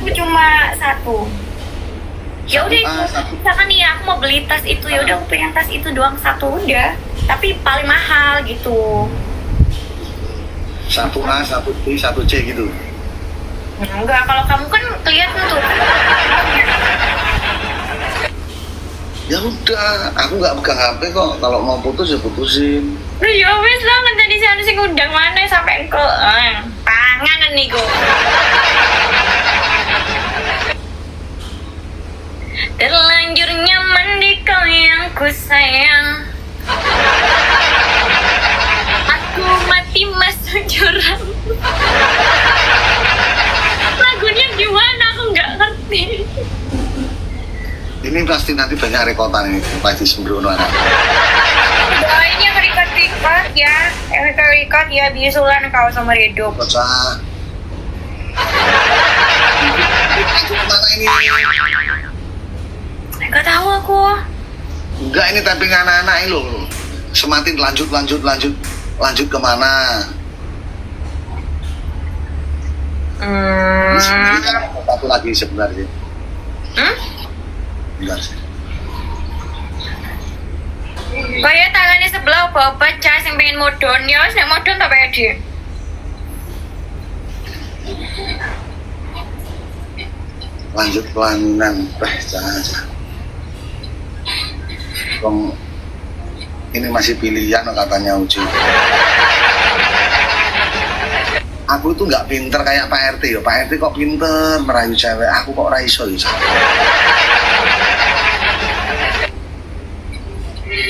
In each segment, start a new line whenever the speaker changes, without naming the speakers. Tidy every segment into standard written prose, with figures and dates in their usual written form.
aku cuma satu. Ya udah, misalkan nih aku mau beli tas itu, ya udah aku pengen tas itu doang satu udah. Tapi paling mahal gitu.
1A, 1B, 1C gitu.
Enggak, kalau kamu kan kelihatan tuh.
Ya udah, aku nggak pegang HP kok. Kalau mau putus ya putusin.
Ya wes lah, kan tadi saya harus ngundang mana sampai ke panganan nih kok. Terlanjur nyaman di kau yang ku sayang. Aku mati masuk jurang. Lagunya gimana? Aku nggak ngerti.
Ini pasti nanti banyak rekotan ini, pasti sembrono anak.
Doain yang record ya, record ya bisulan kau sama Redo.
Bocah. Mana ini?
Gak tahu aku.
Enggak, ini tapping anak-anak ini loh. Semakin lanjut kemana? Ini sebenarnya satu lagi sebenarnya. Bentar sih.
Kayak tangannya sebelah bawa pecah yang pengen modon ya, wis nek modon tak pede.
Lanjut pelaminan, jangan. Bang, ini masih pilihan katanya Uci. Aku tuh nggak pinter kayak Pak RT ya. Pak RT kok pinter merayu cewek, aku kok raiso ya.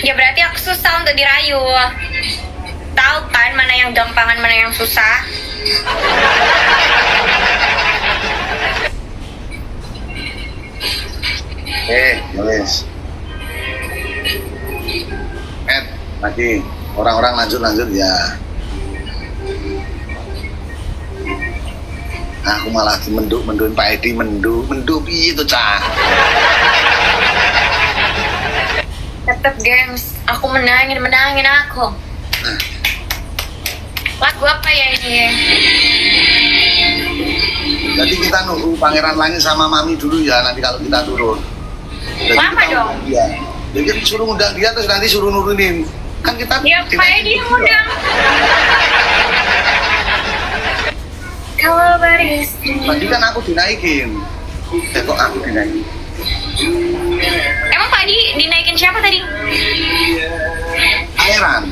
Ya berarti aku susah untuk dirayu. Tahu kan mana yang gampangan, mana yang susah?
Nulis. Lagi orang-orang lanjut ya. Aku malah menduin Pak Edi, mendu piye itu cah.
Tetep gengs, aku menangin aku. Lagu apa ya ini?
Jadi kita nunggu Pangeran Langit sama Mami dulu ya, nanti kalau kita turun. Jadi
lama dong?
Dia. Jadi suruh undang dia terus nanti suruh nurunin. Kan kita
ya Pak Edi yang undang. Kalau beristri.
Tadi kan aku dinaikin. Kok aku dinaikin?
Emang Pak Edi dinaikin siapa tadi?
Pangeran.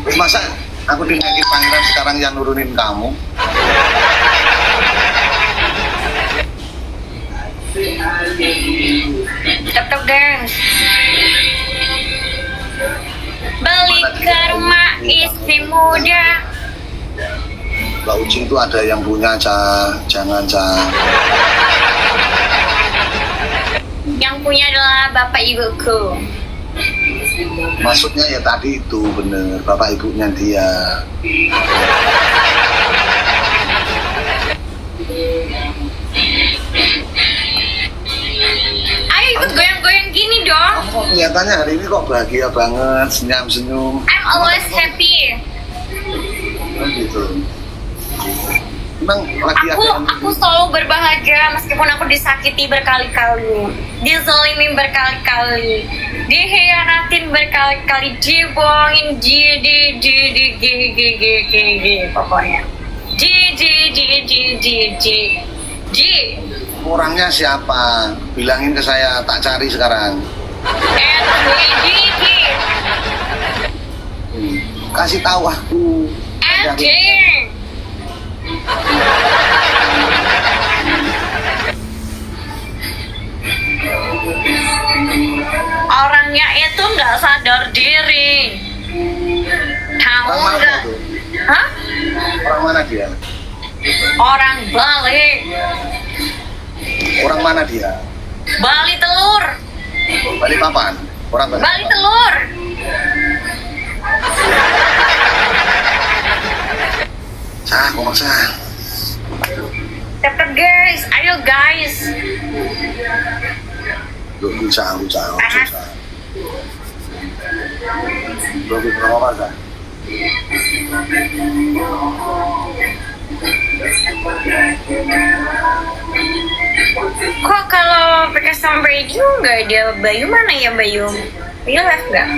Terus masa aku dinaikin Pangeran sekarang yang nurunin kamu?
Tetep gengs. Balik ke rumah istri muda.
Mbak Ucing tuh ada yang punya, jangan.
Yang punya adalah bapak ibuku.
Maksudnya ya tadi itu bener, bapak ibunya dia.
Ayo ikut goyang-goyang gini dong.
Kamu kok kelihatannya hari ini kok bahagia banget, senyum-senyum.
I'm always happy.
Oh gitu. Emang lagi
Aku selalu berbahagia meskipun aku disakiti berkali-kali, dizalimin berkali-kali, dihianatin berkali-kali, dibohongin, pokoknya.
Orangnya siapa? Bilangin ke saya, tak cari sekarang. Kasih tahu aku.
Orangnya itu nggak sadar diri. Tahu nggak? Hah?
Orang mana dia?
Orang Bali.
Orang mana dia?
Bali telur.
Bali papan? Orang Bali.
Bali telur.
Kok maksa?
Cepet guys, ayo guys.
Loh, bisa. Loh, berapa masa?
Kok kalau pakai sama radio nggak ada Bayu, mana ya Bayu? Bayu live nggak?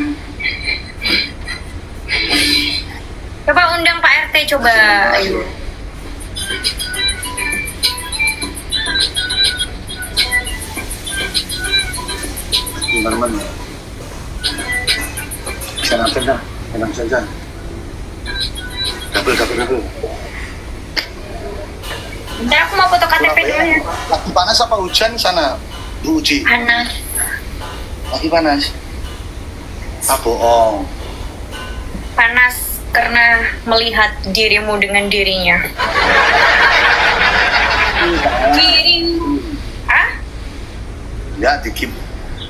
Coba undang Pak RT coba. Ayo.
Teman-teman ya. Tenang saja, tenang saja. Double.
Bentar aku mau foto KTP dulu ya.
Lagi panas apa hujan sana, Bu Uci?
Panas.
Lagi panas. Ah, bohong.
Panas karena melihat dirimu dengan dirinya. Diri. Ah?
Ya, dikip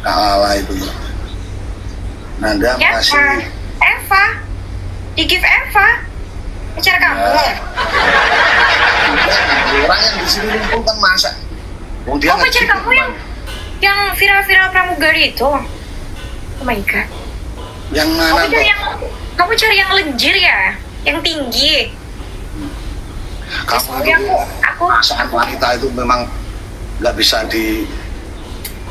kalah itu. Nanda,
Ya,
makasih.
Eva. Di give Eva. Pacar kamu.
Orang yang di sini pun kan masak.
Oh, pacar kamu yang viral-viral pramugari itu. Oh my god.
Yang mana?
Kamu cari yang lenjir ya, yang tinggi.
Kamu
Yang
itu
aku
masakan wanita itu memang nggak bisa di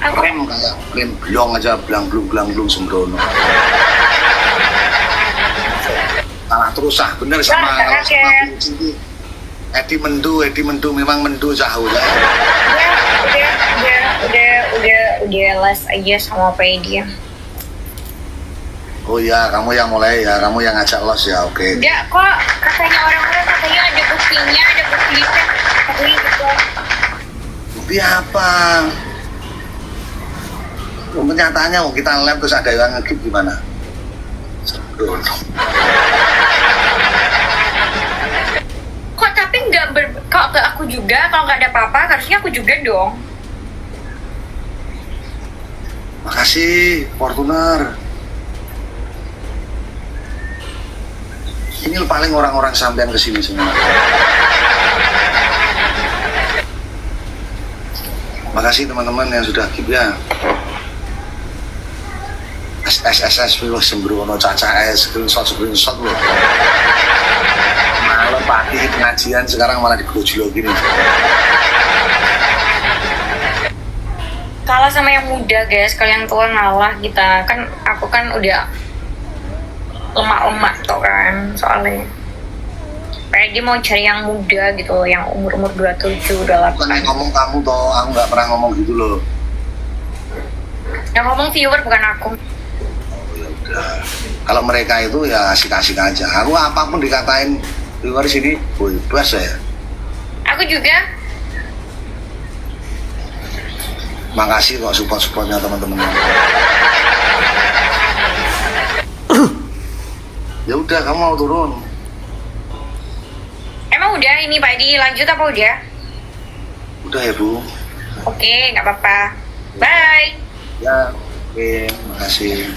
aku
rem kayak rem blong aja, belang-blung sembrono. Salah terus bener sama
Wah,
sama Bu Uci. Edi mendu memang mendu jauh ya.
udah les aja sama Pak dia.
Oh iya, kamu yang mulai ya, kamu yang ngajak los ya, oke.
Enggak kok, katanya orang-orang katanya ada buktinya, ada buktinya, katanya gitu.
Bukti apa? Kenyataannya mau kita lab terus ada yang ngekip gimana? Sembrono.
Kok tapi kok ke aku juga, kalau nggak ada apa-apa harusnya aku juga dong.
Makasih, Fortuner. Ini paling orang-orang sampean kesini semua. Makasih teman-teman yang sudah keep ya. SSS loh, sembrono caca screenshot loh. Malam pagi pengajian sekarang malah digoji gini.
Kalah sama yang muda guys, kalian tua ngalah kita. Kan aku kan udah lemak-lemak tuh kan soalnya. Kayak dia mau cari yang muda gitu, yang umur-umur 27, 28.
Bukan yang ngomong kamu toh, aku nggak pernah ngomong gitu loh.
Yang ngomong viewer bukan aku.
Ya udah. Kalau mereka itu ya asik-asik aja. Aku apapun dikatain di luar sini, bebas ya.
Aku juga.
Makasih kok support-supportnya teman-teman. Ya udah, kamu mau turun?
Emang udah ini Pak Edi lanjut apa udah?
Udah ya Bu.
Oke, nggak apa-apa. Bye.
Ya, oke, makasih.